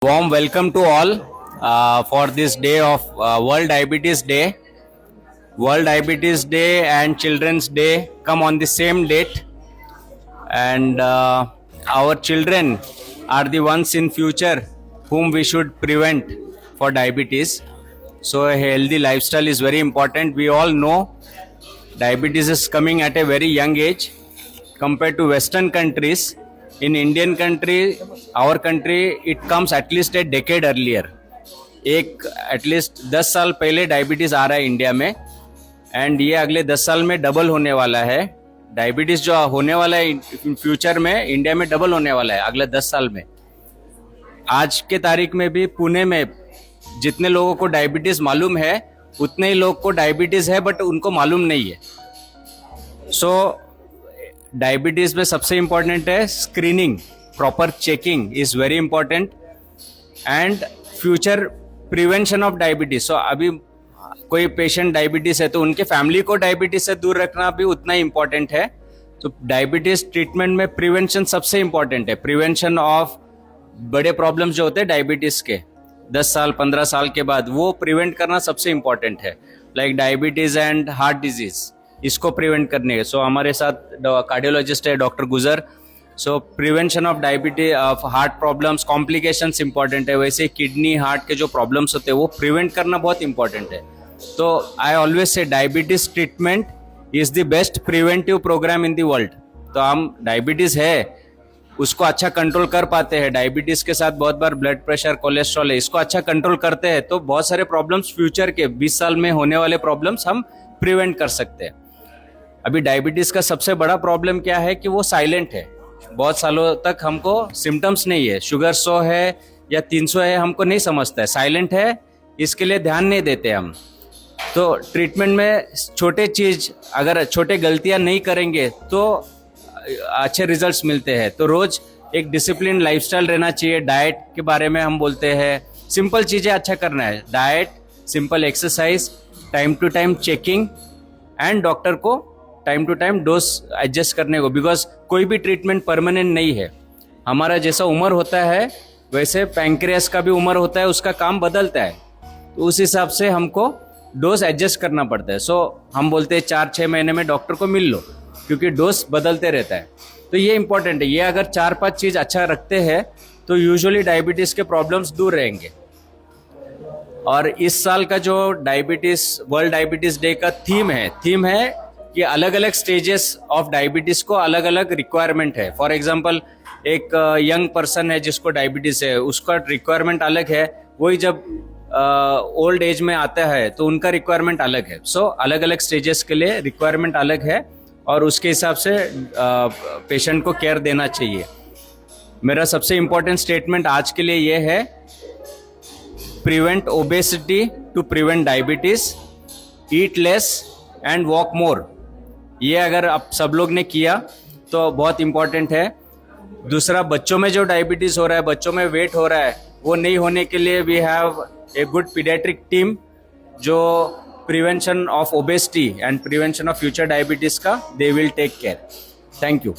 Warm welcome to all for this day of World Diabetes Day. World Diabetes Day and Children's Day come on the same date, and our children are the ones in future whom we should prevent for diabetes. So a healthy lifestyle is very important. We all know diabetes is coming at a very young age compared to Western countries. In Indian country, our country, it comes at least a decade earlier. एक at least 10 साल पहले diabetes आ रहा है India में, and ये अगले 10 साल में डबल होने वाला है. डायबिटीज जो होने वाला है फ्यूचर में इंडिया में डबल होने वाला है अगले 10 साल में. आज के तारीख में भी पुणे में जितने लोगों को डायबिटीज मालूम है उतने ही लोग को डायबिटीज है बट उनको मालूम नहीं है. सो डायबिटीज में सबसे इम्पोर्टेंट है screening, proper checking is very important, and future prevention of diabetes. So अभी कोई पेशेंट डायबिटीज है तो उनके फैमिली को डायबिटीज से दूर रखना भी उतना ही इम्पोर्टेंट है. तो डायबिटीज ट्रीटमेंट में प्रिवेंशन सबसे इम्पोर्टेंट है. प्रिवेंशन ऑफ बड़े प्रॉब्लम्स जो होते हैं डायबिटीज के 10 साल 15 साल के बाद, वो प्रिवेंट करना सबसे इम्पोर्टेंट है. Like diabetes and heart disease, इसको प्रिवेंट करने है. सो हमारे साथ कार्डियोलॉजिस्ट है डॉक्टर गुजर. सो prevention of diabetes, of heart problems, complications important है. वैसे किडनी हार्ट के जो प्रॉब्लम्स होते हैं वो प्रिवेंट करना बहुत इंपॉर्टेंट है. तो I always say diabetes treatment is the best preventive program in the world. तो हम डायबिटीज है उसको अच्छा कंट्रोल कर पाते हैं. डायबिटीज के साथ बहुत बार ब्लड प्रेशर, कोलेस्ट्रॉल है, इसको अच्छा कंट्रोल करते हैं तो बहुत सारे प्रॉब्लम्स फ्यूचर के 20 साल में होने वाले प्रॉब्लम्स हम प्रिवेंट कर सकते हैं. अभी डायबिटीज का सबसे बड़ा प्रॉब्लम क्या है कि वो साइलेंट है. बहुत सालों तक हमको सिम्टम्स नहीं है, शुगर 100 है या 300 है हमको नहीं समझता है, साइलेंट है, इसके लिए ध्यान नहीं देते हम. तो ट्रीटमेंट में छोटे चीज, अगर छोटे गलतियां नहीं करेंगे तो अच्छे रिजल्ट्स मिलते हैं. तो रोज एक डिसिप्लिन लाइफस्टाइल रहना चाहिए. डाइट के बारे में हम बोलते हैं, सिंपल चीजें अच्छा करना है. Diet, simple exercise, time to time checking, and doctor को time to time dose adjust करने को. बिकॉज कोई भी ट्रीटमेंट परमानेंट नहीं है. हमारा जैसा उम्र होता है वैसे पैंक्रियास का भी उम्र होता है, उसका काम बदलता है. तो उस हिसाब से हमको डोज एडजस्ट करना पड़ता है. सो हम बोलते हैं 4-6 महीने में डॉक्टर को मिल लो, क्योंकि डोज बदलते रहता है. तो ये इंपॉर्टेंट है. ये अगर 4-5 चीज़ अच्छा रखते हैं तो यूजुअली डायबिटीज़ के प्रॉब्लम्स दूर रहेंगे. और इस साल का जो डायबिटीज़, वर्ल्ड डायबिटीज़ डे का थीम है कि अलग अलग स्टेजेस ऑफ डायबिटीज को अलग अलग रिक्वायरमेंट है. फॉर एग्जांपल एक यंग पर्सन है जिसको डायबिटीज है, उसका रिक्वायरमेंट अलग है. वही जब ओल्ड एज में आता है तो उनका रिक्वायरमेंट अलग है. सो अलग अलग स्टेजेस के लिए रिक्वायरमेंट अलग है और उसके हिसाब से पेशेंट को केयर देना चाहिए. मेरा सबसे इम्पोर्टेंट स्टेटमेंट आज के लिए ये है, prevent obesity to prevent diabetes, eat less and walk more. ये अगर आप सब लोग ने किया तो बहुत इंपॉर्टेंट है. दूसरा, बच्चों में जो डायबिटीज हो रहा है, बच्चों में वेट हो रहा है, वो नहीं होने के लिए we have a good paediatric team जो prevention of obesity and prevention of future diabetes का they will take care. Thank you.